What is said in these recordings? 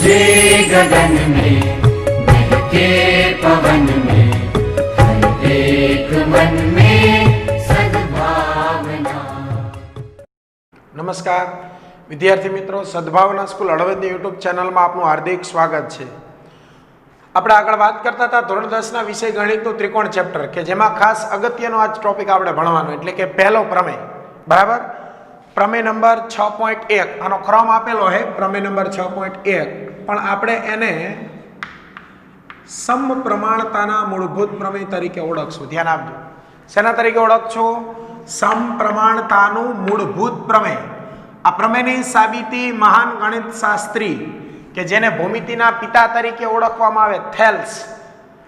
जे गगन में महके पवन में हर एक मन में सद्भावना। नमस्कार विद्यार्थी मित्रों, सद्भावना स्कूल हळवदની YouTube चैनल में आपનું हार्दिक स्वागत है। આપણે આગળ વાત કરતા હતા ધોરણ 10 ના વિષય ગણિતનું ત્રિકોણ ચેપ્ટર કે જેમાં ખાસ અગત્યનો આ ટોપિક આપણે ભણવાનો એટલે કે પહેલો પ્રમેય, બરાબર? પ્રમેય નંબર 6.1 આનો ક્રમ આપેલો છે પ્રમેય નંબર 6.1, પણ આપણે એને સમપ્રમાણતાના મૂળભૂત પ્રમેય તરીકે ઓળખશું। ધ્યાન આપજો, શેના તરીકે ઓળખશો? સમપ્રમાણતાનું મૂળભૂત પ્રમેય। આ પ્રમેયની સાબિતી મહાન ગણિત શાસ્ત્રી કે જેને ભૂમિતિના પિતા તરીકે ઓળખવામાં આવે થેલ્સ,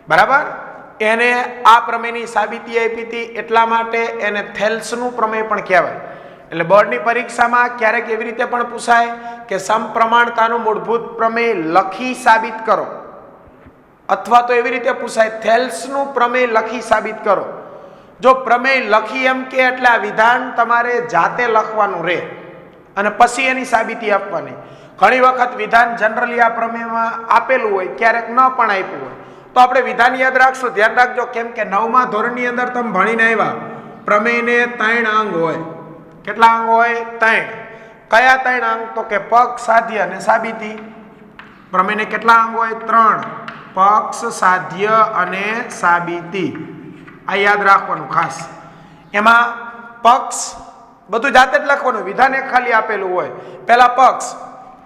બરાબર, એને આ પ્રમેયની સાબિતી આપી હતી, એટલા માટે એને થેલ્સનું પ્રમેય પણ કહેવાય। એટલે બોર્ડની પરીક્ષામાં ક્યારેક એવી રીતે પણ પૂછાય કે સમપ્રમાણતાનું મૂળભૂત પ્રમેય લખી સાબિત કરો, અથવા તો એવી રીતે પૂછાય થેલ્સનું પ્રમેય લખી સાબિત કરો। જો પ્રમેય લખી એમ કે એટલે આ વિધાન તમારે જાતે લખવાનું રહે અને પછી એની સાબિતી આપવાની। ઘણી વખત વિધાન જનરલી આ પ્રમેયમાં આપેલું હોય, ક્યારેક ન પણ આપ્યું હોય, તો આપણે વિધાન યાદ રાખશું। ધ્યાન રાખજો, કેમ કે 9મા ધોરણની અંદર તમે ભણીને આવ્યા પ્રમેયને 3 અંગ હોય। કેટલા અંગ હોય? 3। કયા 3 અંગ? તો કે પક્ષ, સાધ્ય અને સાબિતી। પ્રમેયને કેટલા અંગ હોય? 3, પક્ષ, સાધ્ય અને સાબિતી। આ યાદ રાખવાનું ખાસ। એમાં પક્ષ બધું જાતે જ લખવાનું, વિધાન એક ખાલી આપેલું હોય। પહેલા પક્ષ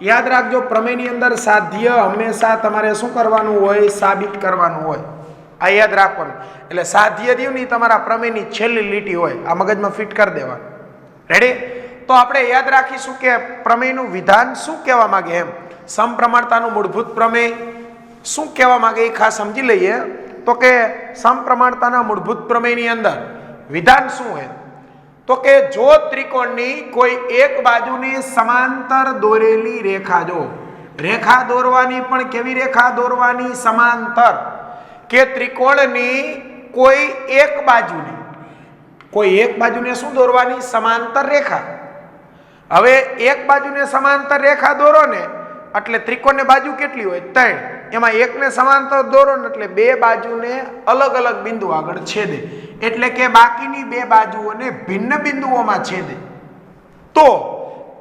યાદ રાખજો, પ્રમેયની અંદર સાધ્ય હંમેશા તમારે શું કરવાનું હોય? સાબિત કરવાનું હોય। આ યાદ રાખવાનું। એટલે સાધ્ય રહ્યું ની તમારા પ્રમેયની છેલ્લી લીટી હોય, આ મગજમાં ફિટ કરી દેવાનું। રેડી? તો આપણે યાદ રાખીશું કે પ્રમેયનું વિધાન શું કહેવા માંગે, એમ સમપ્રમાણતાનું મૂળભૂત પ્રમેય શું કહેવા માંગે એ ખાસ સમજી લઈએ। તો કે સમપ્રમાણતાના મૂળભૂત પ્રમેયની અંદર વિધાન શું છે? તો કે જો ત્રિકોણની કોઈ એક બાજુની સમાંતર દોરેલી રેખા, જો રેખા દોરવાની પણ કેવી રેખા દોરવાની? સમાંતર। કે ત્રિકોણની કોઈ એક બાજુને શું દોરવાની? સમાંતર રેખા। હવે એક બાજુને સમાંતર રેખા દોરો ને એટલે ત્રિકોણની બાજુ કેટલી હોય? 3। એમાં એકને સમાંતર દોરો ને એટલે 2 બાજુને અલગ અલગ બિંદુ આગળ છેદે, એટલે કે બાકીની 2 બાજુઓને ભિન્ન બિંદુઓમાં છેદે, તો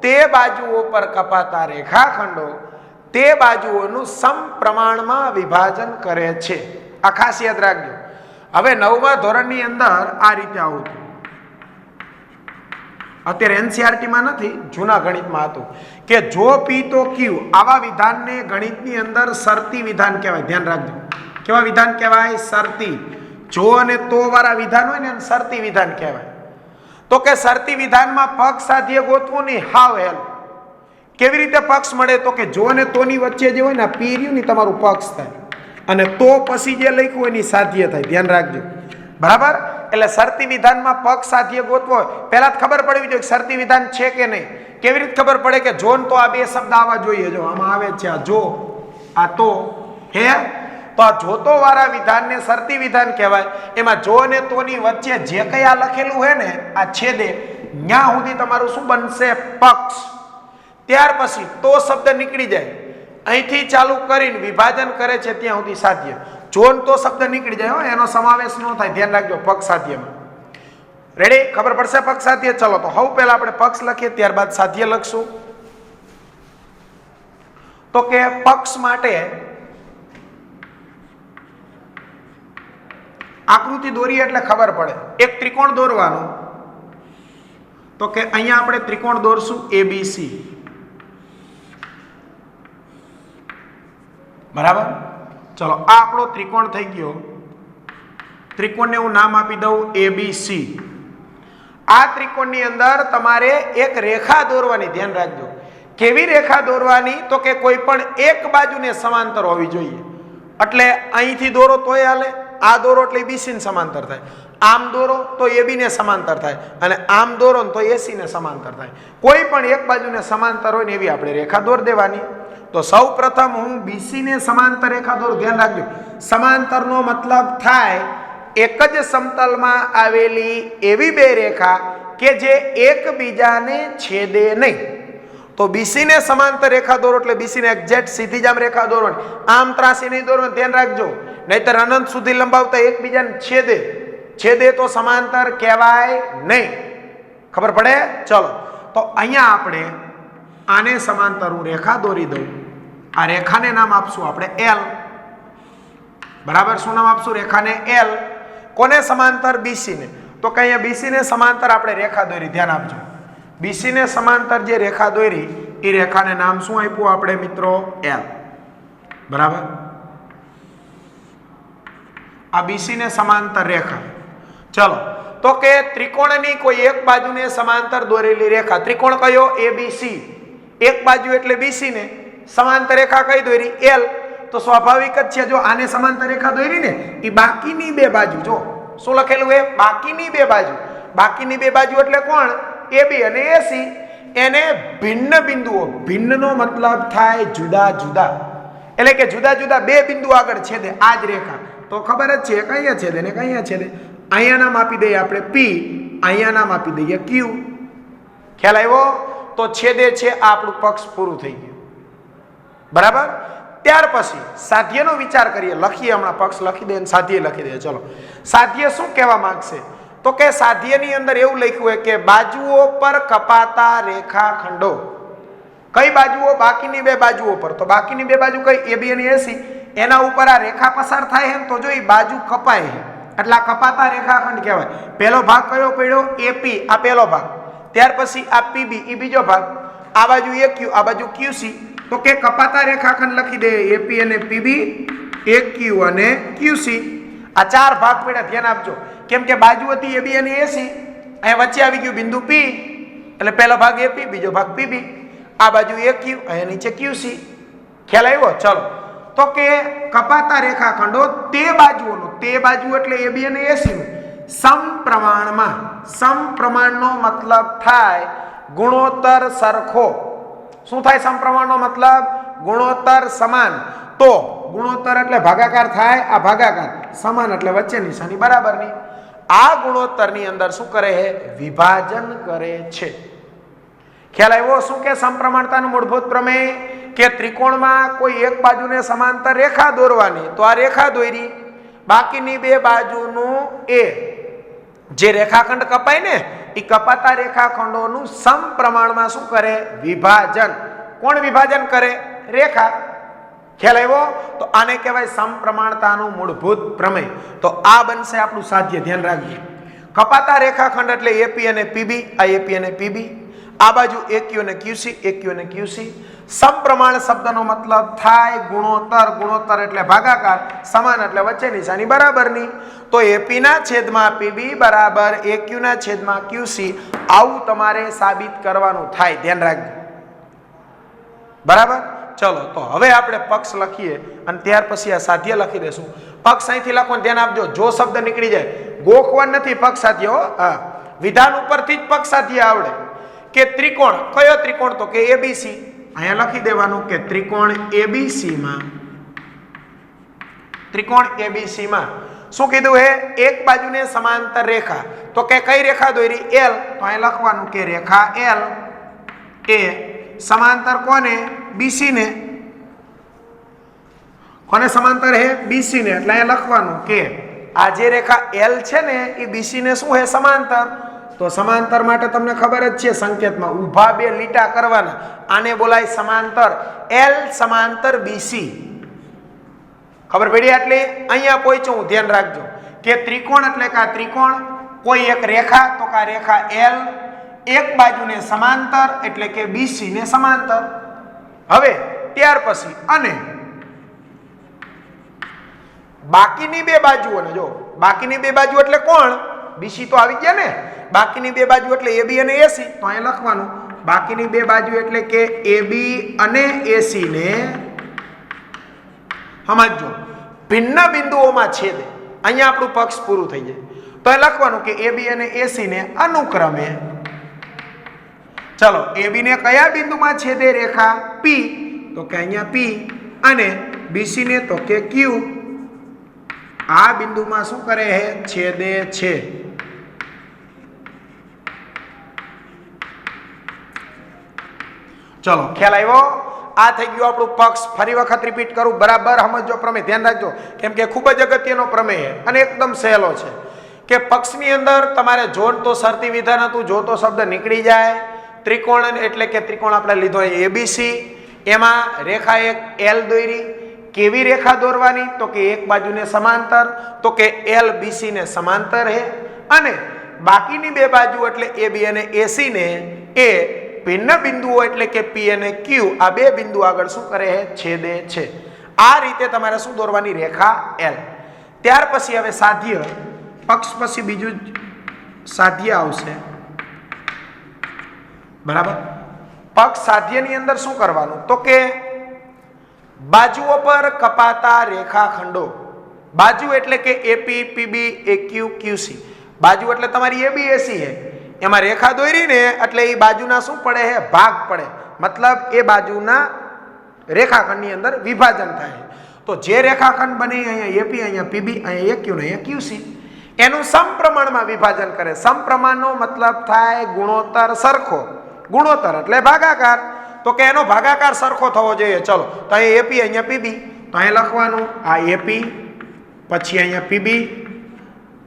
તે બાજુઓ પર કપાતા રેખાખંડો તે બાજુઓનું સમપ્રમાણમાં વિભાજન કરે છે। આ ખાસ યાદ રાખજો। હવે 9મા ધોરણની અંદર આ રીતે આવું હતું, અત્યારે એનસીઆરટીમાં નથી, જૂના ગણિતમાં હતું કે જો પી તો ક્યુ, આવા વિધાનને ગણિતની અંદર શરતી વિધાન કહેવાય। ધ્યાન રાખજો, કેવા વિધાન કહેવાય? શરતી। જો અને તો વાળા વિધાન હોય ને એને શરતી વિધાન કહેવાય। તો કે શરતી વિધાનમાં પક્ષ સાધ્ય ગોતવું નહીં, હાવ હેલ। કેવી રીતે પક્ષ મળે? તો કે જો અને તોની વચ્ચે જે હોય ને પી રહ્યું ને તમારું પક્ષ થાય, અને તો પછી જે લખ્યું હોય એની સાધ્ય થાય। ધ્યાન રાખજો, બરાબર? એટલે શરતી વિધાનમાં પક્ષ સાધ્ય ગોતવો હોય, પહેલા જ ખબર પડવી જોઈએ શરતી વિધાન છે કે નહીં। કેવી રીતે ખબર પડે? કે જો ને તો આ 2 શબ્દ આવવા જોઈએ। જો આમાં આવે છે આ જો, આ તો, હે, તો આ જોતો વાળા વિધાનને શરતી વિધાન કહેવાય। એમાં જો અને તોની વચ્ચે જે કંઈ આ લખેલું હોય ને આ છેદે, ત્યાં સુધી તમારું શું બનશે? પક્ષ। ત્યાર પછી તો શબ્દ નીકળી જાય, અહીંથી ચાલુ કરીને વિભાજન કરે છે ત્યાં સુધી સાધ્ય। જો ને તો શબ્દ નીકળી જાય, એનો સમાવેશ ન થાય। ધ્યાન રાખજો પક્ષ સાધ્યમાં। રેડી? ખબર પડશે પક્ષ સાધ્ય? ચલો તો હવે પહેલા આપણે પક્ષ લખીએ, ત્યારબાદ સાધ્ય લખશું। તો કે પક્ષ માટે આકૃતિ દોરીએ એટલે ખબર પડે। એક ત્રિકોણ દોરવાનું, તો કે અહીંયા આપણે ત્રિકોણ દોરશું ABC, બરાબર? ચલો આ આપણો ત્રિકોણ થઈ ગયો। ત્રિકોણને હું નામ આપી દઉં ABC। આ ત્રિકોણની અંદર તમારે એક રેખા દોરવાની। ધ્યાન રાખજો, કેવી રેખા દોરવાની? તો કે કોઈ પણ એક બાજુને સમાંતર હોવી જોઈએ। એટલે અહીંથી દોરો તોય હાલે, આ દોરો એટલે BC ને સમાંતર થાય, આમ દોરો તો AB ને સમાંતર થાય, અને આમ દોરો તો AC ને સમાંતર થાય। કોઈ પણ એક બાજુને સમાંતર હોય ને એવી આપણે રેખા દોર દેવાની। તો સૌ પ્રથમ હું BC ને સમાંતર રેખા દોરું। ધ્યાન રાખજો, સમાંતરનો મતલબ થાય એક જ સમતલમાં આવેલી એવી 2 રેખા કે જે એકબીજાને છેદે નહીં। તો બીસી ને સમાંતર રેખા દોરો એટલે બીસી ને એક્ઝેક્ટ સીધી જ આમ રેખા દોરવાની, આમ ત્રાસી નહીં દોરવાની, ધ્યાન રાખજો, નહીતર અનંત સુધી લંબાવતા એકબીજાને છેદે, છેદે તો સમાંતર કહેવાય નહીં, ખબર પડે? ચલો તો અહીંયા આપણે આને સમાંતર હું રેખા દોરી દઉં, આ રેખાને નામ આપશું આપણે એલ, બરાબર? શું નામ આપશું? રેખાને એલ. કોને સમાંતર? બીસી ને. તો કે અહીંયા બીસી ને સમાંતર આપણે રેખા દોરી, ધ્યાન આપજો, બીસી ને સમાંતર જે રેખા દોરી એ રેખાને નામ શું આપ્યું આપણે મિત્રો? એલ, બરાબર? આ બીસી ને સમાંતર રેખા. ચલો તો કે ત્રિકોણની કોઈ એક બાજુને સમાંતર દોરેલી રેખા, ત્રિકોણ કયો? એબીસી, એક બાજુ એટલે બીસી ને સમાંતર રેખા કઈ દોરી? એલ. તો સ્વાભાવિક જ છે, જો આને સમાંતર રેખા દોરી ને એ બાકીની બે બાજુ, જો શું લખેલું છે? બાકીની બે બાજુ. બાકીની બે બાજુ એટલે કોણ? એબી અને એસી. એને ભિન્ન બિંદુઓ, ભિન્નનો મતલબ થાય જુદા જુદા, એટલે કે જુદા જુદા બે બિંદુ આગળ છેદે આ જ રેખા. તો ખબર જ છે કઅહીંયા છેદે ને કઅહીંયા છેદે. અહીંયા નામ આપી દઈએ આપણે પી, અહીંયા નામ આપી દઈએ ક્યુ. ખ્યાલ આવ્યો? તો છેદે છે, આ આપણું પક્ષ પૂરું થઈ ગયું, બરાબર? ત્યાર પછી સાધ્યનો વિચાર કરીએ, લખીએ, હમણાં પક્ષ લખી દે, સાધ્ય લખી દે. ચલો, સાધ્ય શું કહેવા માંગશે? તો કે સાધ્યની અંદર એવું લખ્યું હોય કે બાજુઓ પર કપાતા રેખાખંડો. કઈ બાજુઓ? બાકીની બે બાજુઓ પર. તો બાકીની બે બાજુ કઈ? એબી અને એસી. એના ઉપર આ રેખા પસાર થાય એમ, તો જો એ બાજુ કપાય એટલે આ કપાતા રેખાખંડ કહેવાય. પહેલો ભાગ કયો પડ્યો? એપી, આ પહેલો ભાગ. ત્યાર પછી આ પીબી, એ બીજો ભાગ. આ બાજુ એક્યુ, આ બાજુ ક્યુસી. તો કે કપાતા રેખાખંડ લખી દે, એપી અને પીબી, એક્યુ અને ક્યુસી. આ ચાર ભાગ પડ્યા, ધ્યાન આપજો, કેમ કે બાજુ હતી એબી અને એસી, અહીંયા વચ્ચે આવી ગયું બિંદુ પી, એટલે પહેલો ભાગ એપી, બીજો ભાગ પીબી, આ બાજુ એક્યુ, અહીંયા નીચે ક્યુસી. ખ્યાલ આવ્યો? ચલો તો કે કપાતા રેખાખંડો તે બાજુઓનો, તે બાજુ એટલે એબી અને એસી નું સમપ્રમાણમાં, સમપ્રમાણનો મતલબ થાય ગુણોત્તર સરખો. શું થાય સમપ્રમાણનો મતલબ? ગુણોત્તર સમાન. તો ગુણોત્તર એટલે ભાગાકાર થાય, આ ભાગાકાર, સમાન એટલે વચ્ચે નિશાની બરાબરની. આ ગુણોત્તરની અંદર શું કરે છે? વિભાજન કરે છે. ખ્યાલ આવ્યો? શું કે સમપ્રમાણતાનું મૂળભૂત પ્રમેય કે ત્રિકોણમાં કોઈ એક બાજુને સમાંતર રેખા દોરવાની, તો આ રેખા દોરી, બાકીની બે બાજુનું એ જે રેખાખંડ કપાય ને એ કપાતા રેખાખંડોનું સમપ્રમાણમાં શું કરે? વિભાજન. કોણ વિભાજન કરે? રેખા. ખ્યાલ આવ્યો? તો આને કહેવાય સમપ્રમાણતાનું મૂળભૂત પ્રમેય. તો આ બનશે આપણું સાધ્ય, ધ્યાન રાખજો. કપાતા રેખાખંડ એટલે એપી અને પીબી, આ એપી અને પીબી, આ બાજુ એક્યુ અને ક્યુસી, એક્યુ અને ક્યુસી. સમપ્રમાણ શબ્દનો મતલબ થાય ગુણોત્તર, ગુણોત્તર એટલે ભાગાકાર, સમાન એટલે વચ્ચે નિશાની બરાબરની. તો એપી ના છેદમાં પીબી બરાબર એક્યુ ના છેદમાં ક્યુસી, આવું તમારે સાબિત કરવાનું થાય, ધ્યાન રાખજો, બરાબર? ચલો તો હવે આપણે પક્ષ લખીએ અને ત્યાર પછી આ સાધ્ય લખી દેશું. પક્ષ અહીંથી લખવાનું ધ્યાન આપજો, જો શબ્દ નીકળી જાય ગોખવાનું નથી. પક્ષ સાધ્ય, હા, વિધાન ઉપરથી જ પક્ષ સાધ્ય આવડે. કે ત્રિકોણ, કયો ત્રિકોણ? તો કે એબીસી. અહીંયા લખી દેવાનું કે ત્રિકોણ એબીસી માં, ત્રિકોણ એબીસી માં શું કીધું હે? એક બાજુને સમાંતર રેખા. તો કે કઈ રેખા દોરી? એલ. તો અહીંયા લખવાનું કે રેખા એલ એ સમાંતર કોને? બીસી ને. કોને સમાંતર હે? બીસી ને. એટલે અહીંયા લખવાનું કે આ જે રેખા એલ છે ને એ બીસી ને શું હે? સમાંતર. તો સમાંતર માટે તમને ખબર જ છે, સંકેતમાં ઊભા બે લીટા કરવાના, આને બોલાય સમાંતર. એલ સમાંતર બીસી. ખબર પડી? એટલે અહીંયા પહોંચું, ધ્યાન રાખજો કે ત્રિકોણ એટલે કે આ ત્રિકોણ, કોઈ એક રેખા, તો કે આ રેખા એલ એક બાજુને સમાંતર એટલે કે બીસી ને સમાંતર. હવે ત્યાર પછી અને બાકીની બે બાજુઓને, જો બાકીની બે બાજુ એટલે કોણ? બીસી તો આવી ગયા ને. બાકીની બે બાજુ એટલે એબી અને એસી. તો અહીંયા લખવાનું બાકીની બે બાજુ એટલે કે એબી અને એસી ને સમજો ભિન્ન બિંદુઓમાં છેદે. અહીંયા આપણું પક્ષ પૂરું થઈ જાય. તો એ લખવાનું કે એબી અને એસી ને અનુક્રમે, ચલો એબી ને કયા બિંદુમાં છેદે રેખા? પી. તો કે અહીંયા પી. અને બીસી ને તો કે ક્યુ. આ બિંદુમાં શું કરે છે? છેદે છે. ચલો ખ્યાલ આવ્યો? આ થઈ ગયું આપણું પક્ષ. ફરી વખત રિપીટ કરું, બરાબર સમજો પ્રમેય, ધ્યાન રાખજો, કેમ કે ખૂબ જ અગત્યનો પ્રમેય છે અને એકદમ સહેલો છે. કે પક્ષની અંદર તમારે જોડ તો શરતી વિધાન હતું, જો તો શબ્દ નીકળી જાય. ત્રિકોણ એટલે કે ત્રિકોણ આપણે લીધો એબીસી, એમાં રેખા એક એલ દોરી. કેવી રેખા દોરવાની? તો કે એક બાજુને સમાંતર, તો કે એલ બીસી ને સમાંતર હે, અને બાકીની બે બાજુ એટલે એ બી અને એસી ને એ ભિન્ન બિંદુઓ એટલે કે પી અને ક્યુ, આ બે બિંદુ આગળ શું કરે છે? છેદે છે. આ રીતે તમારે શું દોરવાની? રેખા એલ. ત્યાર પછી હવે સાધ્ય, પક્ષ પછી બીજું સાધ્ય આવશે, બરાબર? પક્ષ સાધ્યની અંદર શું કરવાનું? તો કે બાજુઓ પર કપાતા રેખાખંડો. બાજુ એટલે કે એપી, પીબી, એક્યુ, ક્યુસી. બાજુ એટલે તમારી એબી એસી છે, એમાં રેખા દોરી ને એટલે એ બાજુના શું પડે છે? ભાગ પડે. મતલબ એ બાજુના રેખાખંડની અંદર વિભાજન થાય. તો જે રેખાખંડ બને અહીંયા એપી, અહીંયા પીબી, અહીંયા એક્યુ ને અહીંયા ક્યુસી, એનું સમપ્રમાણમાં વિભાજન કરે. સમપ્રમાણનો મતલબ થાય ગુણોત્તર સરખો. ગુણોત્તર એટલે ભાગાકાર, તો કે એનો ભાગાકાર સરખો થવો જોઈએ. ચલો, તો અહીંયા એપી, અહીંયા પીબી, તો અહીંયા લખવાનું આ એપી, પછી અહીંયા પીબી,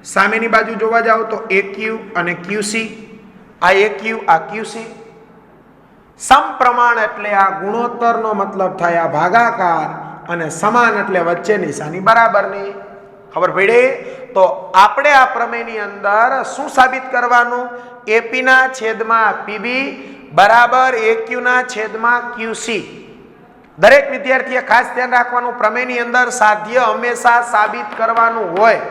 સામેની બાજુ જોવા જાવ તો એક્યુ અને ક્યુસી, આ એક્યુ, આ ક્યુસી. સમપ્રમાણ એટલે આ ગુણોત્તરનો મતલબ થાય આ ભાગાકાર, અને સમાન એટલે વચ્ચે નિશાની બરાબરની. ખબર પડી? તો આપણે આ પ્રમેયની અંદર શું સાબિત કરવાનું? એપી ના છેદમાં પીબી બરાબર એક્યુ ના છેદમાં ક્યુસી. દરેક વિદ્યાર્થીએ ખાસ ધ્યાન રાખવાનું, પ્રમેયની અંદર સાધ્ય હંમેશા સાબિત કરવાનું હોય.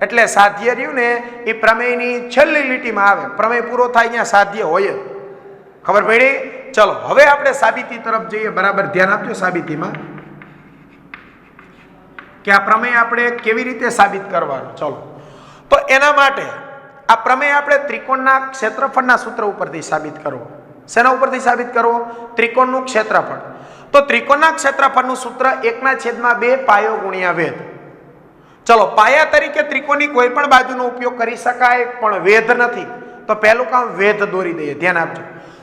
એટલે સાધ્ય રહ્યું ને એ પ્રમેયની છેલ્લી લીટીમાં આવે. પ્રમેય પૂરો થાય ત્યાં સાધ્ય હોય. ખબર પડી? ચલો હવે આપણે સાબિતી તરફ જઈએ. બરાબર ધ્યાન આપજો સાબિતીમાં, કે આ પ્રમેય આપણે કેવી રીતે સાબિત કરવાનું. ચલો, તો એના માટે આ પ્રમેય આપણે ત્રિકોણના ક્ષેત્રફળના સૂત્ર ઉપરથી સાબિત કરવો. શેના ઉપરથી સાબિત કરવો? ત્રિકોણનું ક્ષેત્રફળ. તો ત્રિકોણના ક્ષેત્રફળનું સૂત્ર 1/2 પાયો ગુણ્યા વેધ. ચલો, પાયા તરીકે ત્રિકોણની કોઈ પણ બાજુનો ઉપયોગ કરી શકાય, પણ વેધ નથી. તો પહેલું કામ વેધ દોરી દઈએ. ધ્યાન આપજો.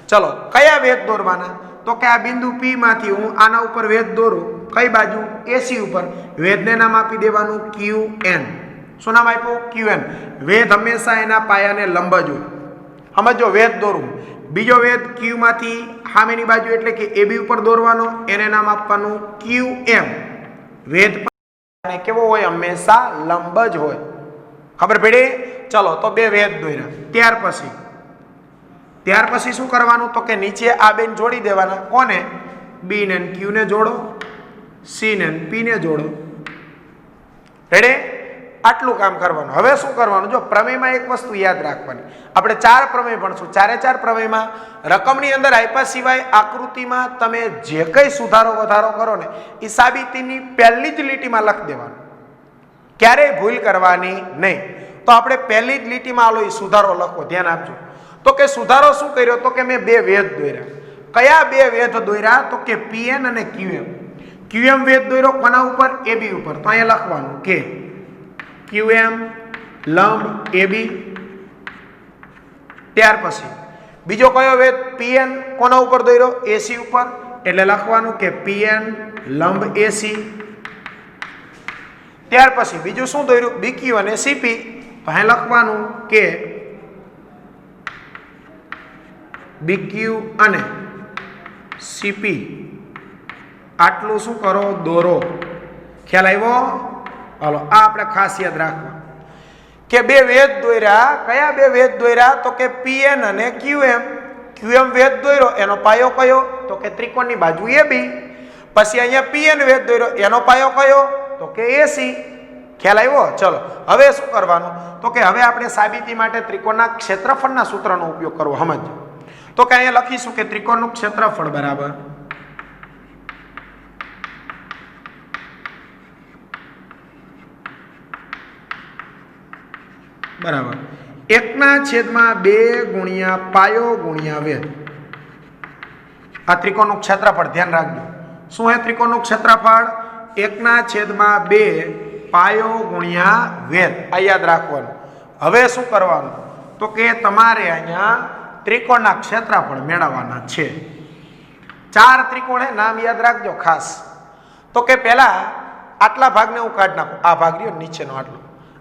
ચલો, કયા વેધ દોરવાના? તો કે આ બિંદુ પી માંથી હું આના ઉપર વેધ દોરું. કઈ બાજુ? એસી ઉપર. વેધને નામ આપી દેવાનું ક્યુ એન. શું નામ આપ્યું? ક્યુ એન. વેધ હંમેશા એના પાયાને લંબ જ હોય. સમજો, વેધ દોરું. બીજો વેધ ક્યુ માંથી સામેની બાજુ એટલે કે એબી ઉપર દોરવાનો, એને નામ આપવાનું ક્યુ એમ. વેધ કેવો હોય? હંમેશા લંબ જ હોય. ખબર પડી? ચલો, તો બે વેધ દોર્યા. ત્યાર પછી શું કરવાનું? તો કે નીચે આ બેન જોડી દેવાના. કોને? બી ને ક્યુ ને જોડો, સી ને પી ને જોડો. રેડી? આટલું કામ કરવાનું. હવે શું કરવાનું? જો પ્રમેયમાં એક વસ્તુ યાદ રાખવાની, આપણે 4 પ્રમેય ભણશું. 4 પ્રમેયમાં રકમની અંદર આપ્યા સિવાય આકૃતિમાં તમે જે કઈ સુધારો વધારો કરો ને એ સાબિતીની પહેલી જ લીટીમાં લખી દેવાનું. ક્યારેય ભૂલ કરવાની નહીં. તો આપણે પહેલી જ લીટીમાં આલો એ સુધારો લખો. ધ્યાન આપજો. તો કે સુધારો શું કર્યો? તો કે મેં બે વેધ દોર્યા. કયા બે વેધ દોર્યા? તો કે પીએન અને ક્યુએમ. ક્યુએમ વેધ દોર્યો કોના ઉપર? એબી ઉપર. તો અહીંયા લખવાનું કે ક્યુએમ લંબ એબી. ત્યાર પછી બીજો કયો વેધ? પીએન કોના ઉપર દોર્યો? એસી ઉપર. એટલે લખવાનું કે પીએન લંબ એસી. ત્યાર પછી બીજું શું દોર્યું? બીક્યુ અને સીપી. તો અહીં લખવાનું કે બીક્યુ અને સીપી. આટલું શું કરો? દોરો. ખ્યાલ આવ્યો? હાલો, આ આપણે ખાસ યાદ રાખવા કે બે વેધ દોર્યા. કયા બે વેધ દોર્યા? તો કે પીએન અને ક્યુએમ. ક્યુએમ વેધ દોર્યો, એનો પાયો કયો? તો કે ત્રિકોણની બાજુ એબી. પછી અહીંયા પીએન વેધ દોર્યો, એનો પાયો કયો? તો કે એસી. ખ્યાલ આવ્યો? ચલો, હવે શું કરવાનું? તો કે હવે આપણે સાબિતી માટે ત્રિકોણના ક્ષેત્રફળના સૂત્રનો ઉપયોગ કરવો. સમજો. તો કે અહીંયા લખીશું કે ત્રિકોણનું ક્ષેત્રફળ બરાબર બરાબર 1/2 ગુણ્યા પાયો ગુણ્યા વેધ. આ ત્રિકોણનું ક્ષેત્રફળ. ધ્યાન રાખજો. શું હે ત્રિકોણનું ક્ષેત્રફળ? 1/2 પાયો ગુણ્યા વેધ. આ યાદ રાખવાનું. હવે શું કરવાનું? તો કે તમારે અહીંયા ત્રિકોણના ક્ષેત્રફળ મેળવવાના છે. ચાર ત્રિકોણ હે, નામ યાદ રાખજો ખાસ. તો કે પહેલા આટલા ભાગને હું કાઢી નાખું, આ ભાગ રહ્યો નીચેનો આટલો,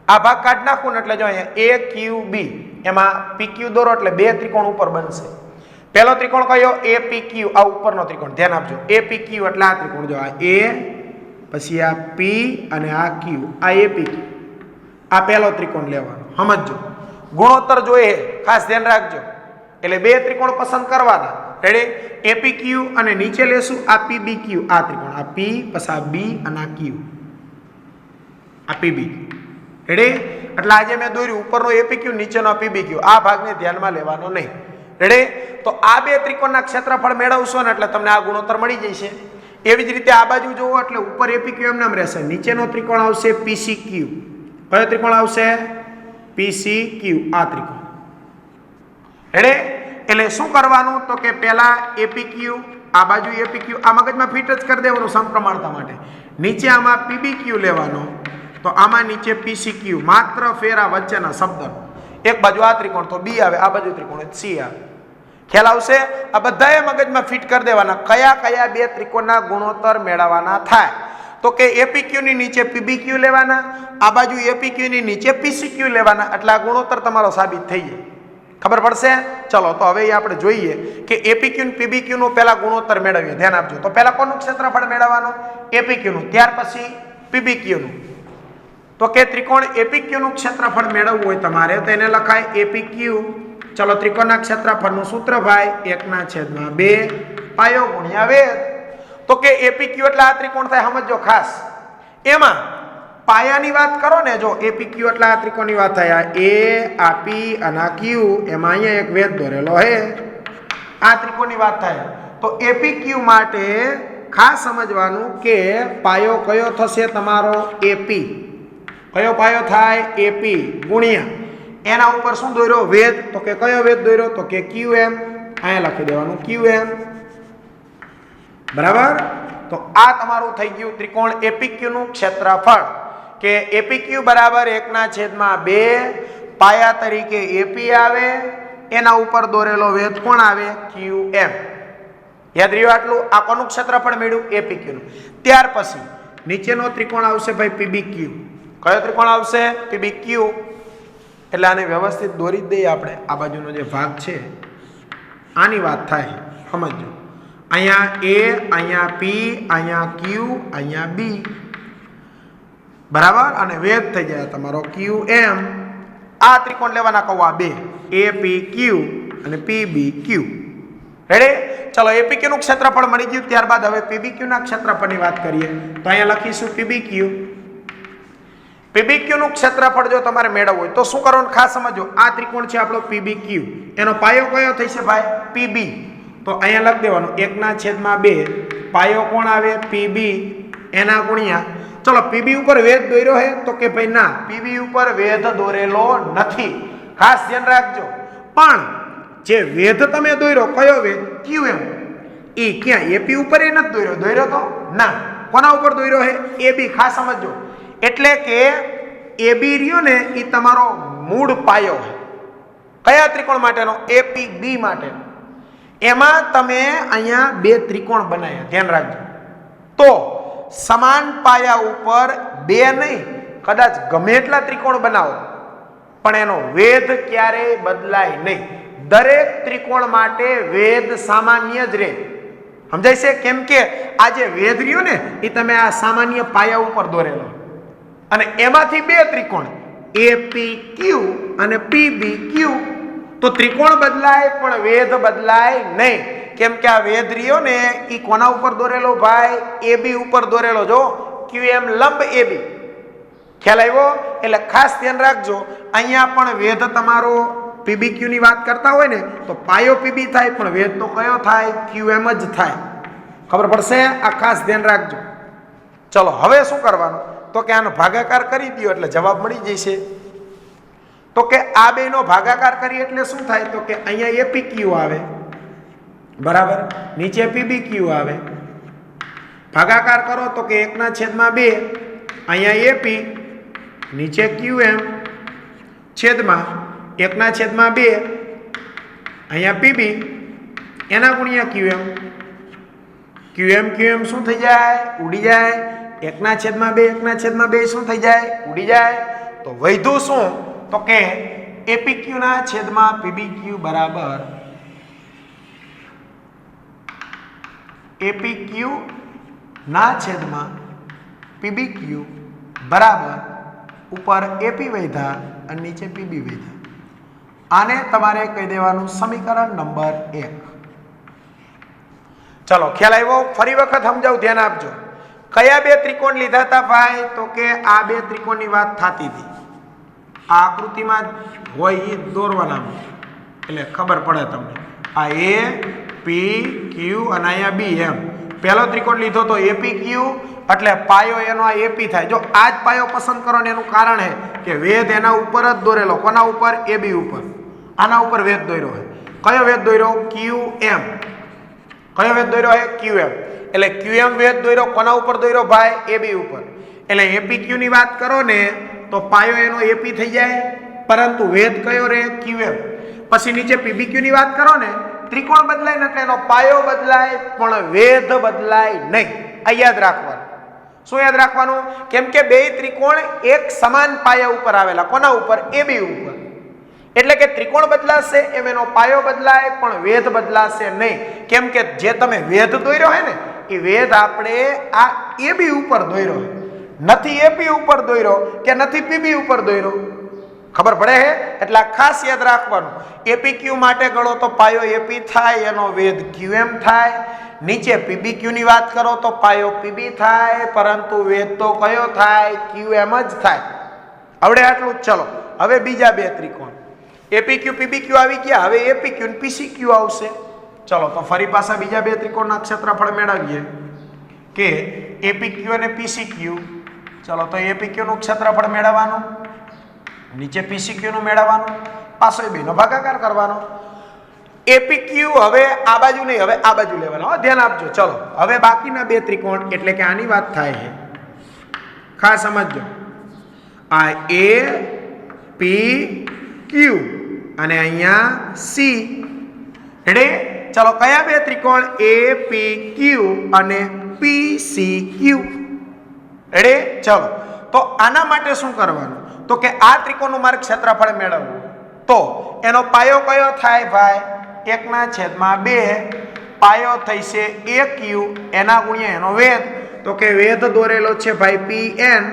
આ ભાગ કાઢી નાખું ને એટલે જો અહીંયા એ ક્યુ બી, એમાં પીક્યુ દોરો એટલે બે ત્રિકોણ ઉપર બનશે. પહેલો ત્રિકોણ કયો? એ પી ક્યુ, આ ઉપરનો ત્રિકોણ ધ્યાન આપજો. એ પી ક્યુ એટલે આ ત્રિકોણ, જો આ એ, પછી આ પી અને આ ક્યુ, આ એ પી ક્યુ, આ પહેલો ત્રિકોણ લેવાનો. સમજજો, ગુણોત્તર જોઈએ ખાસ ધ્યાન રાખજો. એટલે બે ત્રિકોણ પસંદ કરવાના. રેડી? એપી ક્યુ અને નીચે લેશું આ પીબી ક્યુ, આ ત્રિકોણ, આ પી પછી આ બી અને આ ક્યુ, આ પીબી. રેડી? એટલે આજે મેં દોર્યું ઉપરનો એપી ક્યુ, નીચેનો પીબી ક્યુ, આ ભાગને ધ્યાનમાં લેવાનો નહીં. રેડી? તો આ બે ત્રિકોણના ક્ષેત્રફળ મેળવશો ને એટલે તમને આ ગુણોત્તર મળી જશે. એવી જ રીતે આ બાજુ જોવો એટલે ઉપર એપી ક્યુ એમ નામ રહેશે, નીચેનો ત્રિકોણ આવશે પીસી ક્યુ. કયો ત્રિકોણ આવશે? પીસી ક્યુ, આ ત્રિકોણ. રેડી? એટલે શું કરવાનું? તો કે પહેલા એપી ક્યુ, આ બાજુ એપી ક્યુ, આ મગજમાં ફિટ જ કરી દેવાનું સમપ્રમાણતા માટે. નીચે આમાં પીબી ક્યુ લેવાનો, તો આમાં નીચે પીસી ક્યુ, માત્ર ફેરા વચ્ચેના શબ્દ. એક બાજુ આ ત્રિકોણ તો બી આવે, આ બાજુ ત્રિકોણ સી આવે. ખ્યાલ આવશે? આ બધાએ મગજમાં ફિટ કરી દેવાના કયા કયા બે ત્રિકોણના ગુણોત્તર મેળવવાના થાય. તો કે એપી ક્યુ ની નીચે પીબી ક્યુ લેવાના, આ બાજુ એપી ક્યુ ની નીચે પીસી ક્યુ લેવાના, એટલે આ ગુણોત્તર તમારો સાબિત થઈ જાય. ખબર પડશે? ચલો તો હવે આપણે જોઈએ કે એપી ક્યુ પીબી ક્યુ નું પહેલા ગુણોત્તર મેળવીએ. ધ્યાન આપજો. તો પહેલા કોનું ક્ષેત્રફળ મેળવવાનું? એપી ક્યુ નું, ત્યાર પછી પીબી ક્યુ નું. તો કે ત્રિકોણ એપી ક્યુ નું ક્ષેત્રફળ મેળવવું હોય તમારે તો એને લખાય એપી ક્યુ. ચલો ત્રિકોણના ક્ષેત્રફળનું સૂત્ર ભાઈ 1/2 પાયો ગુણ્યા વેધ. તો કે એપી ક્યુ એટલે આ ત્રિકોણ થાય. સમજો ખાસ, એમાં પાયાની વાત કરો ને, જો એપી ક્યુ એટલે આ ત્રિકોણની વાત થાય, આ એ, આ પી અને આ ક્યુ, એમાં અહીંયા એક વેધ દોરેલો હે, આ ત્રિકોણની વાત થાય. તો એપી ક્યુ માટે ખાસ સમજવાનું કે પાયો કયો થશે તમારો? એપી. કયો પાયો થાય? એપી ગુણ્યા એના ઉપર શું દોર્યો? વેધ. તો કે કયો વેધ દોર્યો? તો કે ક્યુ એમ. અહીંયા લખી દેવાનું ક્યુ એમ. બરાબર? તો આ તમારું થઈ ગયું ત્રિકોણ એપી ક્યુ નું ક્ષેત્રફળ. કે એપી ક્યુ બરાબર 1/2 પાયા તરીકે એપી આવે, એના ઉપર દોરેલો વેધ કોણ આવે? ક્યુ એમ. યાદ રહ્યું આટલું? આ કોનું ક્ષેત્રફળ મળ્યું? એપી ક્યુ નું. ત્યાર પછી નીચેનો ત્રિકોણ આવશે ભાઈ પીબી ક્યુ. કયો ત્રિકોણ આવશે? પીબી ક્યુ. એટલે આને વ્યવસ્થિત દોરી જ દઈએ આપણે. આ બાજુનો જે ભાગ છે આની વાત થાય. સમજો, અહીંયા એ, અહીંયા પી, અહીંયા ક્યુ, અહીંયા બી. બરાબર? અને વેધ થઈ જાય તમારો ક્યુ એમ. આ ત્રિકોણ લેવાના કહું, આ બે, એ પી ક્યુ અને પી બી ક્યુ. રેડી? ચલો એપી ક્યુ નું ક્ષેત્રફળ મળી ગયું. ત્યારબાદ હવે પીબી ક્યુ ના ક્ષેત્રફળની વાત કરીએ. તો અહીંયા લખીશું પીબી ક્યુ. પીબી ક્યુ નું ક્ષેત્રફળ જો તમારે મેળવવું હોય તો શું કરવાનું? ખાસ સમજો, આ ત્રિકોણ છે આપણો પીબી ક્યુ, એનો પાયો કયો થશે ભાઈ? પીબી. તો અહીંયા લખી દેવાનું 1/2 પાયો કોણ આવે? પીબી, એના ગુણ્યા. ચલો પીબી ઉપર વેધ દોર્યો હે? તો કે ભાઈ ના, પીબી ઉપર વેધ દોરેલો નથી. ખાસ ધ્યાન રાખજો. પણ જે વેધ તમે દોર્યો, કયો વેધ? ક્યુ એમ. એ ક્યાં? એપી ઉપર એ નથી દોર્યો. દોર્યો તો ના. કોના ઉપર દોર્યો હે? એબી. ખાસ સમજો, એટલે કે એબી રહ્યો ને એ તમારો મૂળ પાયો છે. કયા ત્રિકોણ માટેનો? એપી બી માટેનો. એમાં તમે અહીંયા બે ત્રિકોણ બનાવ્યા. ધ્યાન રાખજો. તો સમાન પાયા ઉપર બે નહીં, કદાચ ગમે એટલા ત્રિકોણ બનાવો પણ એનો વેધ ક્યારેય બદલાય નહીં. દરેક ત્રિકોણ માટે વેધ સામાન્ય જ રહે. સમજાય છે? કેમ કે આ જે વેધ રહ્યો ને એ તમે આ સામાન્ય પાયા ઉપર દોરેલો, અને એમાંથી બે ત્રિકોણ એપી ક્યુ અને પીબી ક્યુ. તો ત્રિકોણ બદલાય પણ વેધ બદલાય નહીં. કેમ કે આ વેધ રહ્યો ને એ કોના ઉપર દોરેલો ભાઈ? એબી ઉપર દોરેલો. જો ક્યુ એમ લંબ એબી. ખ્યાલ આવ્યો? એટલે ખાસ ધ્યાન રાખજો, અહીંયા પણ વેધ તમારો પીબી ક્યુ ની વાત કરતા હોય ને તો પાયો પીબી થાય પણ વેધ તો કયો થાય? ક્યુ એમ જ થાય. ખબર પડશે? આ ખાસ ધ્યાન રાખજો. ચલો હવે શું કરવાનું? તો કે આનો ભાગાકાર કરી દો એટલે જવાબ મળી જશે. તો કે આ બેનો ભાગાકાર કરીએ એટલે શું થાય? તો કે અહીંયા એપી ક્યુ આવે, બરાબર, નીચે પીબી ક્યુ આવે. ભાગાકાર કરો તો કે 1/2 અહીંયા એપી, નીચે ક્યુ એમ, છેદમાં 1/2 અહીંયા પીબી, એના ગુણ્યા ક્યુ એમ. QM શું થઈ જાય? ઉડી જાય. 1/2 શું થઈ જાય? ઉડી જાય. તો વધ્યું શું? તો કે APQ ના છેદમાં PBQ બરાબર APQ ના છેદમાં PBQ બરાબર ઉપર AP વધ્યા અને નીચે PB વધ્યા. આને તમારે કહી દેવાનું સમીકરણ નંબર 1. ચલો ખ્યાલ આવ્યો? ફરી વખત સમજાવું, ધ્યાન આપજો. કયા બે ત્રિકોણ લીધા હતા ભાઈ? તો કે આ બે ત્રિકોણની વાત થતી હતી. આ આકૃતિમાં હોય એ દોરવાના એટલે ખબર પડે તમને. આ APQ અને અહીંયા B એમ. પહેલો ત્રિકોણ લીધો તો APQ એટલે પાયો એનો આ AP થાય. જો આ જ પાયો પસંદ કરો ને એનું કારણ છે કે વેધ એના ઉપર જ દોરેલો. કોના ઉપર? AB ઉપર. આના ઉપર વેધ દોર્યો છે. કયો વેધ દોર્યો? QM. કયો વેધ દોર્યો છે? QM. એટલે QM વેધ દોર્યો કોના ઉપર દોર્યો ભાઈ? AB ઉપર. એટલે APQ ની વાત કરો ને તો પાયો એનો AP થઈ જાય, પરંતુ વેધ કયો રહે? QM. પછી નીચે PBQ ની વાત કરો ને, ત્રિકોણ બદલાય ને એટલે એનો પાયો બદલાય પણ વેધ બદલાય નહીં. આ યાદ રાખવાનું. શું યાદ રાખવાનું? કેમ કે બે ત્રિકોણ એક સમાન પાયા ઉપર આવેલા. કોના ઉપર? AB ઉપર. એટલે કે ત્રિકોણ બદલાશે એમ એનો પાયો બદલાય પણ વેધ બદલાશે નહીં. કેમ કે જે તમે વેધ દોર્યો હે ને એ વેધ આપણે આ AB ઉપર દોર્યો, નથી AP ઉપર દોર્યો કે નથી PB ઉપર દોર્યો. ખબર પડે હે? એટલે ખાસ યાદ રાખવાનું. APQ માટે ગણો તો પાયો AP થાય, એનો વેધ QM થાય. નીચે PBQ ની વાત કરો તો પાયો PB થાય, પરંતુ વેધ તો કયો થાય? QM જ થાય. આવડે આટલું જ. ચલો હવે બીજા બે ત્રિકોણ APQ PBQ આવી ગયા. હવે APQ અને PCQ આવશે. ચલો તો ફરી પાછા બીજા બે ત્રિકોણના ક્ષેત્રફળ મેળવીએ કે APQ અને PCQ. ચલો તો APQ નું ક્ષેત્રફળ મેળવવાનું, નીચે PCQ નું મેળવવાનું, પાછો એ બેનો ભાગાકાર કરવાનો. APQ હવે આ બાજુ નહીં, હવે આ બાજુ લેવાનો. ધ્યાન આપજો. ચલો હવે બાકીના બે ત્રિકોણ એટલે કે આની વાત થાય છે, ખાસ સમજજો. આ APQ અને અહીંયા C. રેડી? ચલો કયા બે ત્રિકોણ? APQ અને PCQ. રેડી? ચલો તો આના માટે શું કરવાનું? તો કે આ ત્રિકોણનું મારે ક્ષેત્રફળ મેળવવું. તો એનો પાયો કયો થાય ભાઈ? 1/2. પાયો થઈશે AQ, એના ગુણ્યા એનો વેધ. તો કે વેધ દોરેલો છે ભાઈ PN.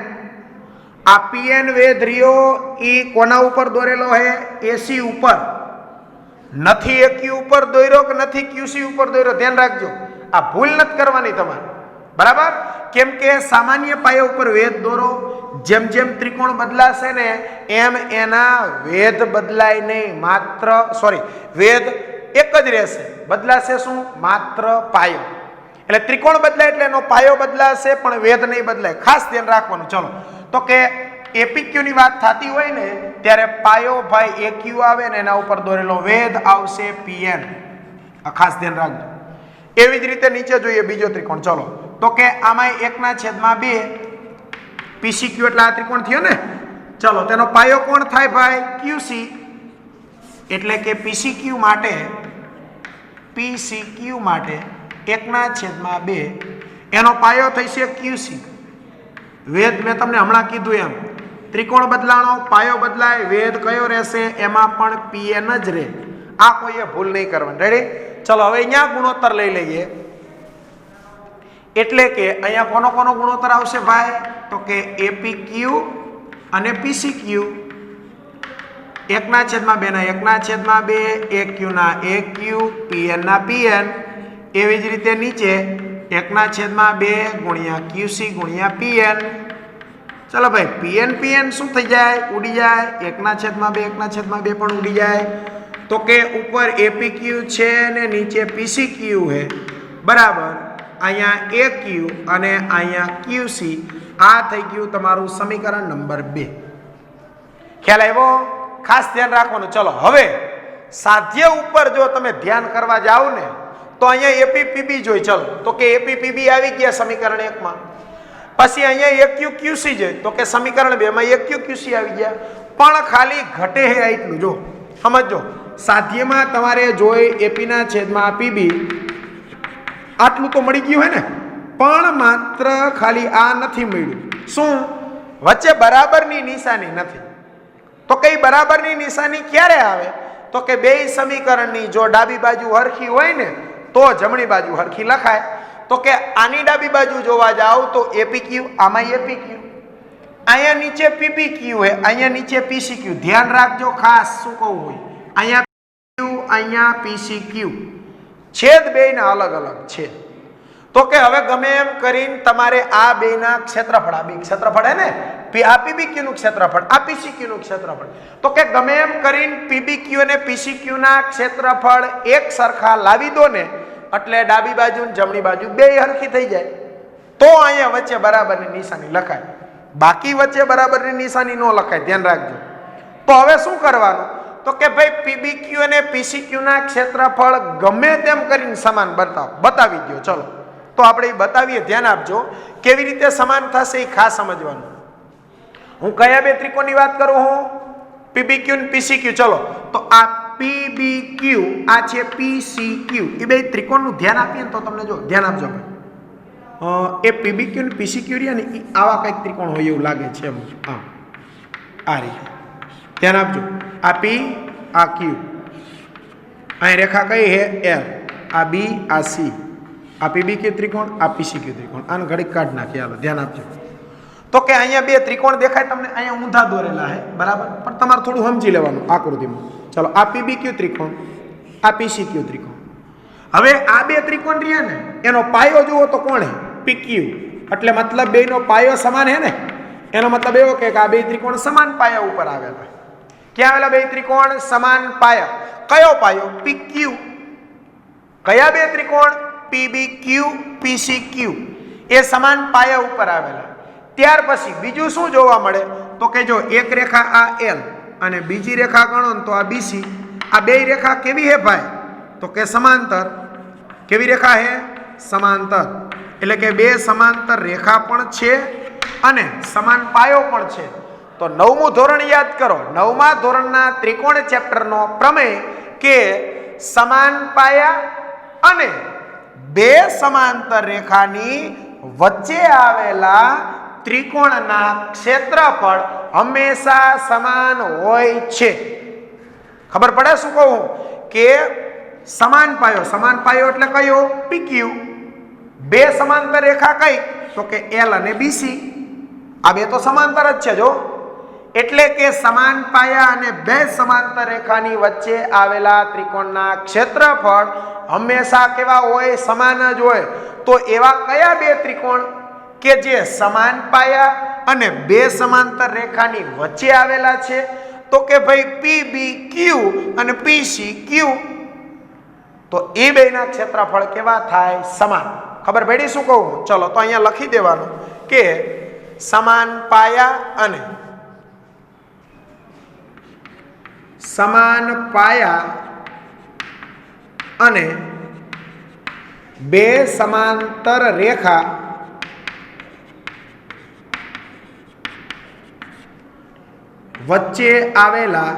આ PN વેધ રહ્યો ઈ કોના ઉપર દોરેલો છે? AC ઉપર. નથી AQ ઉપર દોર્યો કે નથી QC ઉપર દોર્યો. ધ્યાન રાખજો, આ ભૂલ નથી કરવાની તમારે. બરાબર? કેમ કે સામાન્ય પાયા ઉપર વેધ દોરો. જેમ જેમ ત્રિકોણ બદલાશે ને એમ એના વેધ બદલાય નહીં, માત્ર વેધ એક જ રહેશે. બદલાશે શું? માત્ર પાયો. એટલે ત્રિકોણ બદલાય એટલે એનો પાયો બદલાશે પણ વેધ નહીં બદલાય. ખાસ ધ્યાન રાખવાનું. ચલો તો કે APQ ની વાત થતી હોય ને ત્યારે પાયો ભાઈ AQ આવે ને એના ઉપર દોરેલો વેધ આવશે PN. આ ખાસ ધ્યાન રાખજો. એવી જ રીતે નીચે જોઈએ બીજો ત્રિકોણ. ચલો તો કે આમાં 1/2 PCQ એટલે આ ત્રિકોણ થયો ને. ચલો તેનો પાયો કોણ થાય ભાઈ? QC. એટલે કે PCQ માટે 1/2 એનો પાયો થશે QC. વેધ મેં તમને હમણાં કીધું એમ, ત્રિકોણ બદલાણો, પાયો બદલાય, વેધ કયો રહેશે? એમાં પણ PN જ રહે. આ કોઈએ ભૂલ નહીં કરવાની. રેડી? ચલો હવે અહીંયા ગુણોત્તર લઈ લઈએ. એટલે કે અહીંયા કોનો કોનો ગુણોત્તર આવશે ભાઈ? તો કે APQ અને PCQ. 1/2 ના 1/2, AQ ના AQ, PN ના PN. એવી જ રીતે નીચે 1/2 ગુણ્યા QC ગુણ્યા PN. ચલો ભાઈ PN શું થઈ જાય? ઉડી જાય. 1/2 પણ ઉડી જાય. તો કે ઉપર APQ છે ને નીચે PCQ છે. બરાબર? અહીંયા AQ અને અહીંયા QC. આ થઈ ગયું તમારું સમીકરણ નંબર 2. ખ્યાલ આવ્યો? ખાસ ધ્યાન રાખવાનું. ચલો હવે સાધ્ય ઉપર જો તમે ધ્યાન કરવા જાવ ને તો અહીંયા APPB જોઈ. ચલો તો કે APPB આવી ગયા સમીકરણ 1 માં. પછી અહીંયા AQQC જોઈ તો કે સમીકરણ 2 માં AQQC આવી ગયા. પણ ખાલી ઘટે હે એટલું જો સમજો. સાધ્યમાં તમારે જોઈ AP ના છેદમાં PB આટલું તો મળી ગયું હે ને, પણ માત્ર ખાલી આ નથી મળ્યું. શું? વચ્ચે બરાબરની નિશાની નથી. તો કઈ બરાબરની નિશાની ક્યારે આવે? તો કે બે સમીકરણની જો ડાબી બાજુ હરખી હોય ને તો જમણી બાજુ હરખી લખાય. તો કે આની ડાબી બાજુ જોવા જાવ તો APQ, આમાં APQ, અહીંયા નીચે PPQ હે, અહીંયા નીચે PCQ. ધ્યાન રાખજો ખાસ શું કહું હોય, અહીંયા PQ, અહીંયા PCQ, છેદ બેયના અલગ અલગ છે. તો કે હવે ગમે એમ કરીને તમારે આ બેના ક્ષેત્રફળ, આ બે ક્ષેત્રફળ હે ને, આ PBQ નું ક્ષેત્રફળ, આ PCQ નું ક્ષેત્રફળ, તો કે ગમે એમ કરીને PBQ અને PCQ ના ક્ષેત્રફળ એક સરખા લાવી દો ને એટલે ડાબી બાજુ અને જમણી બાજુ બે હરખી થઈ જાય. તો અહીંયા વચ્ચે બરાબરની નિશાની લખાય. બાકી વચ્ચે બરાબરની નિશાની ન લખાય, ધ્યાન રાખજો. તો હવે શું કરવાનું? તો કે ભાઈ PBQ અને PCQ ના ક્ષેત્રફળ ગમે તેમ કરીને સમાન બતાવી દો. ચલો તો આપણે એ બતાવીએ, ધ્યાન આપજો. કેવી રીતે સમાન થશે એ ખાસ સમજવાનું. હું કયા બે ત્રિકોણની વાત કરું? હું PBQ અને PCQ. ચલો તો આ PBQ, આ છે PCQ, એ બે ત્રિકોણનું ધ્યાન આપીએ ને તો તમને જો ધ્યાન આપજો ભાઈ, એ PBQ અને PCQ રહ્યા ને એ આવા કંઈક ત્રિકોણ હોય એવું લાગે છે એમ. હા, આ રીતે ધ્યાન આપજો. આ P, આ Q, અહીં રેખા કઈ હે L, આ B, આ C, આ PBQ ત્રિકોણ, આ PCQ ત્રિકોણ. આને ઘડીક કાઢ નાખીએ, હાલો ધ્યાન આપજો. તો કે અહીંયા બે ત્રિકોણ દેખાય તમને, અહીંયા ઊંધા દોરેલા હે, બરાબર, પણ તમારે થોડું સમજી લેવાનું આકૃતિમાં. ચલો આ PBQ ત્રિકોણ, આ PCQ ત્રિકોણ. હવે આ બે ત્રિકોણ રહ્યા ને એનો પાયો જુઓ તો કોણ હે? PQ. એટલે મતલબ બેનો પાયો સમાન હે ને, એનો મતલબ એવો કે આ બે ત્રિકોણ સમાન પાયા ઉપર આવેલા. ક્યાં આવેલા બે ત્રિકોણ? સમાન પાયા. કયો પાયો? PQ. કયા બે ત્રિકોણ? PBQ, PCQ, એ સમાન પાયા ઉપર આવેલા. ત્યાર પછી બીજું શું જોવા મળે? તો કે જો એક રેખા આ L અને બીજી રેખા ગણો તો આ BC. આ બે રેખા કેવી હે ભાઈ? તો કે સમાંતર. કેવી રેખા હે? સમાંતર. એટલે કે બે સમાંતર રેખા પણ છે અને સમાન પાયો પણ છે. તો 9મું ધોરણ યાદ કરો. 9મા ધોરણના ત્રિકોણ ચેપ્ટરનો પ્રમેય કે સમાન પાયા અને બે સમાંતર રેખાની વચ્ચે આવેલા ત્રિકોણના ક્ષેત્રફળ હંમેશા સમાન હોય છે. ખબર પડે શું કહું? કે સમાન પાયો એટલે કયો? PQ. બે સમાંતર રેખા કઈ? તો કે L અને BC. આ બે તો સમાંતર જ છે જો. એટલે કે સમાન પાયા અને બે સમાંતર રેખાની વચ્ચે આવેલા ત્રિકોણના ક્ષેત્રફળ હંમેશા કેવા હોય? સમાન જ હોય. તો એવા કયા બે ત્રિકોણ કે જે સમાન પાયા અને બે સમાંતર રેખાની વચ્ચે આવેલા છે? તો કે ભાઈ PBQ અને PCQ. તો એ બેના ક્ષેત્રફળ કેવા થાય? સમાન. ખબર પડી શું કહું? ચલો તો અહીંયા લખી દેવાનું કે સમાન પાયા અને બે સમાંતર રેખા વચ્ચે આવેલા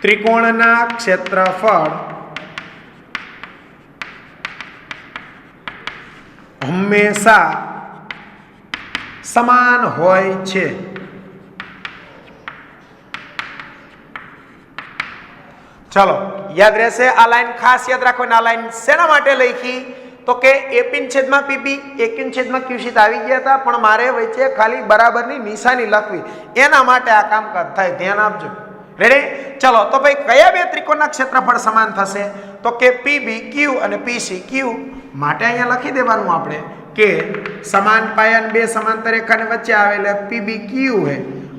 ત્રિકોણના ક્ષેત્રફળ હંમેશા સમાન હોય છે. ચલો યાદ રહેશે. આ લાઈન ખાસ યાદ રાખો. આ લાઈન શેના માટે લખી? તો કે AP છેદમાં PB, AQ છેદમાં QC આવી ગયા હતા, પણ મારે વચ્ચે ખાલી બરાબરની નિશાની લખવી, એના માટે આ કામકાજ થાય. ધ્યાન આપજો. રેડી? ચલો તો ભાઈ કયા બે ત્રિકોણના ક્ષેત્રફળ સમાન થશે? તો કે PBQ અને PCQ. માટે અહીંયા લખી દેવાનું આપણે કે સમાન પાયા અને બે સમાંતર રેખાની વચ્ચે આવેલા PBQ હે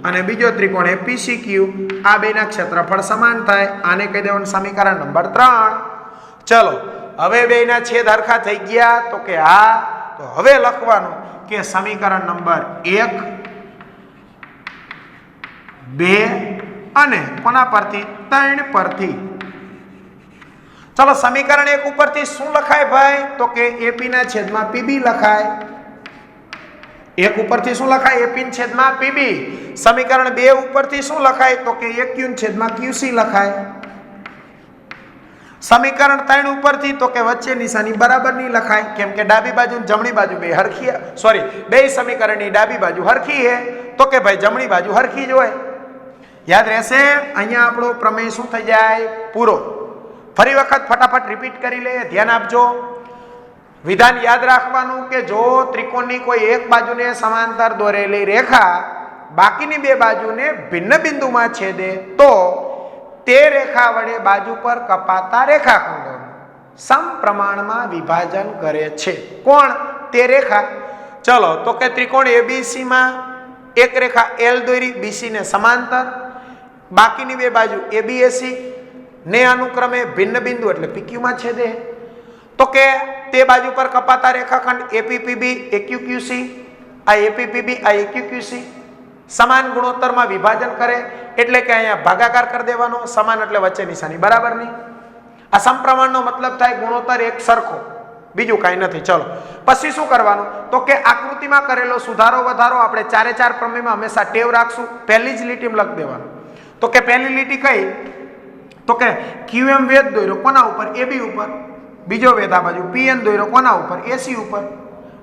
અને બીજો ત્રિકોણ હે PCQ. આ બેના ક્ષેત્રફળ સમાન થાય. આને કહી દેવાનું સમીકરણ નંબર 3. ચલો હવે બેના છેદ હરખા થઈ ગયા? તો કે હા. તો હવે લખવાનું કે સમીકરણ નંબર 1, 2 અને કોના પરથી? 3 પરથી. ચલો સમીકરણ 1 ઉપરથી શું લખાય ભાઈ? તો કે AP ના છેદમાં PB લખાય. 1 ઉપરથી શું લખાય? AP ના છેદમાં PB. સમીકરણ 2 ઉપરથી શું લખાય? તો કે AQ ના છેદમાં QC લખાય. સમીકરણ 3 ઉપરથી તો કે વચ્ચે નિશાની બરાબર નહીં લખાય, કેમ કે ડાબી બાજુ અને જમણી બાજુ બે હરખી, સોરી બે સમીકરણની ડાબી બાજુ હરખી છે, તો કે ભાઈ જમણી બાજુ હરખી જ હોય. યાદ રહેશે. અહીંયા આપણો પ્રમેય શું થઈ જાય? પૂરો. ફરી વખત ફટાફટ રિપીટ કરી લે, ધ્યાન આપજો. વિધાન યાદ રાખવાનું કે જો ત્રિકોણની કોઈ એક બાજુને સમાંતર દોરેલી રેખા બાકીની બે બાજુને ભિન્ન બિંદુમાં છેદે તો તે રેખા વડે બાજુ પર કપાતા રેખાખંડોનું સમપ્રમાણમાં વિભાજન કરે છે. કોણ? તે રેખા. ચલો, તો કે ત્રિકોણ ABC માં એક રેખા L દોરી, BC ને સમાંતર, બાકીની બે બાજુ ABAC ને અનુક્રમે ભિન્ન બિંદુ એટલે PQ માં છેદે, તો કે તે બાજુ પર કપાતા રેખાખંડ APPB AQQC, આ APPB આ AQQC સમાન ગુણોત્તરમાં વિભાજન કરે, એટલે કે અહીંયા ભાગાકાર કરી દેવાનો. સમાન એટલે વચ્ચે નિશાની બરાબર નહીં. આ સમપ્રમાણનો મતલબ થાય ગુણોત્તર એક સરખો, બીજું કાંઈ નથી. ચલો પછી શું કરવાનું? તો કે આકૃતિમાં કરેલો સુધારો વધારો આપણે 4 પ્રમેયમાં હંમેશા ટેવ રાખશું. પહેલી જ લીટીમાં લખી દેવાનું. તો કે પહેલી લીટી કઈ? તો કે QM વેધ દોર્યો કોના ઉપર? AB ઉપર. બીજો વેધ આ બાજુ PN દોર્યો કોના ઉપર? AC ઉપર.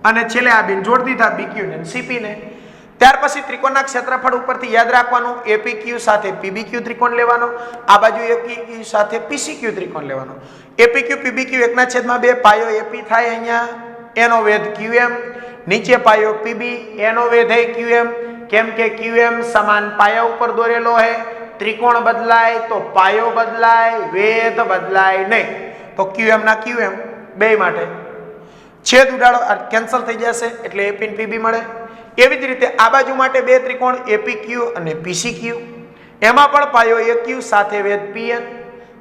અને છેલ્લે આ બેન જોડ દીધા BQ ને CP ને. ત્યાર પછી ત્રિકોણના ક્ષેત્રફળ ઉપરથી યાદ રાખવાનું, APQ સાથે PBQ ત્રિકોણ લેવાનો, આ બાજુ APQ સાથે PCQ ત્રિકોણ લેવાનો. APQ PBQ 1/2 પાયો AP થાય અહીંયા, એનો વેધ QM, નીચે પાયો PB, એનો વેધ હે QM, કેમ કે QM સમાન પાયા ઉપર દોરેલો હે. ત્રિકોણ બદલાય તો પાયો બદલાય, વેધ બદલાય નહીં. તો QM ના QM બે માટે છેદ ઉડાડો, કેન્સલ થઈ જશે એટલે AP અને PB મળે. એવી જ રીતે આ બાજુ માટે બે ત્રિકોણ APQ અને PCQ, એમાં પણ પાયો AQ સાથે વેધ PN,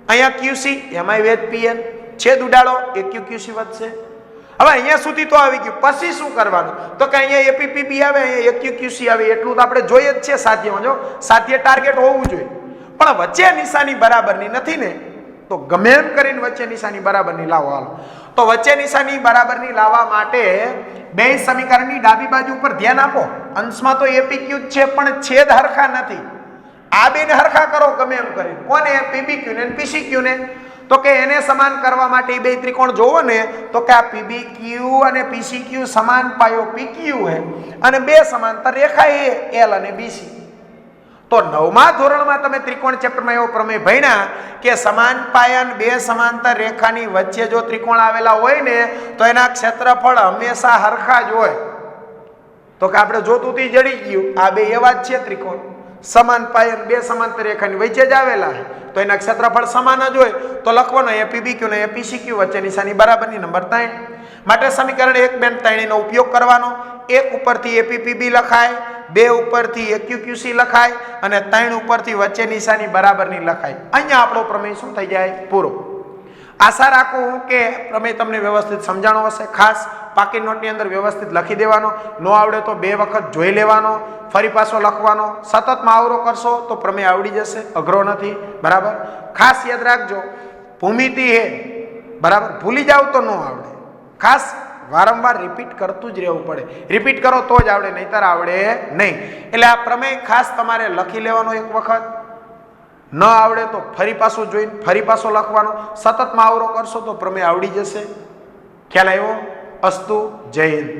અહીંયા QC એમાંય વેધ PN, છેદ ઉડાડો AQQC વધશે. હવે અહીંયા સુધી તો આવી ગયું. પછી શું કરવાનું? તો કે અહીંયા APPB આવે, અહીંયા AQQC આવે, એટલું તો આપણે જોઈએ જ છે સાધ્યમાં. જો સાધ્ય ટાર્ગેટ હોવું જોઈએ, પણ વચ્ચે નિશાની બરાબરની નથી ને, તો ગમે એમ કરીને વચ્ચે નિશાની બરાબરની લાવો. હાલો, તો વચ્ચે નિશાની બરાબરની લાવવા માટે બે સમીકરણની ડાબી બાજુ ઉપર ધ્યાન આપો. અંશમાં તો APQ જ છે, પણ છેદ હરખા નથી. આ બેને હરખા કરો ગમે એમ કરીને. કોને? PBQ ને PCQ ને. તો કે એને સમાન કરવા માટે બે ત્રિકોણ જોવો ને, તો કે આ PBQ અને PCQ સમાન પાયો PQ છે અને બે સમાંતર રેખા એ L અને BC. તો 9મા ધોરણમાં તમે ત્રિકોણ ચેપ્ટરમાં એવો પ્રમેય ભણ્યા કે સમાન પાયા બે સમાંતર રેખાની વચ્ચે જો ત્રિકોણ આવેલા હોય ને તો એના ક્ષેત્રફળ હંમેશા હરખા જ હોય. તો કે આપણે જોતું તી જડી ગયું, આ બે એવા જ છે ત્રિકોણ, સમાન પાયા બે સમાંતર રેખાની વચ્ચે જ આવેલા છે, તો એના ક્ષેત્રફળ સમાન જ હોય. તો લખવાનો APBQ ને PCQ વચ્ચે નિશાની બરાબરની નંબર 3 માટે સમીકરણ 1, 2, 3 નો ઉપયોગ કરવાનો. 1 ઉપરથી APPB લખાય, 2 ઉપરથી AQQC લખાય અને 3 ઉપરથી વચ્ચે નિશાની બરાબરની લખાય. અહીંયા આપણો પ્રમેય શું થઈ જાય? પૂરો. આશા રાખું કે પ્રમેય તમને વ્યવસ્થિત સમજાણો હશે. ખાસ પાકી નોટની અંદર વ્યવસ્થિત લખી દેવાનો. ન આવડે તો 2 વખત જોઈ લેવાનો, ફરી પાછો લખવાનો. સતત મહાવરો કરશો તો પ્રમેય આવડી જશે, અઘરો નથી. બરાબર? ખાસ યાદ રાખજો, ભૂમિતિ હે, બરાબર? ભૂલી જાવ તો ન આવડે. ખાસ વારંવાર રિપીટ કરતું જ રહેવું પડે. રિપીટ કરો તો જ આવડે, નહીતર આવડે નહીં. એટલે આ પ્રમેય ખાસ તમારે લખી લેવાનો એક વખત. ન આવડે તો ફરી પાછું જોઈને ફરી પાછો લખવાનો. સતત મહાવરો કરશો તો પ્રમેય આવડી જશે. ખ્યાલ આવ્યો? અસ્તુ. જય હિન્દ.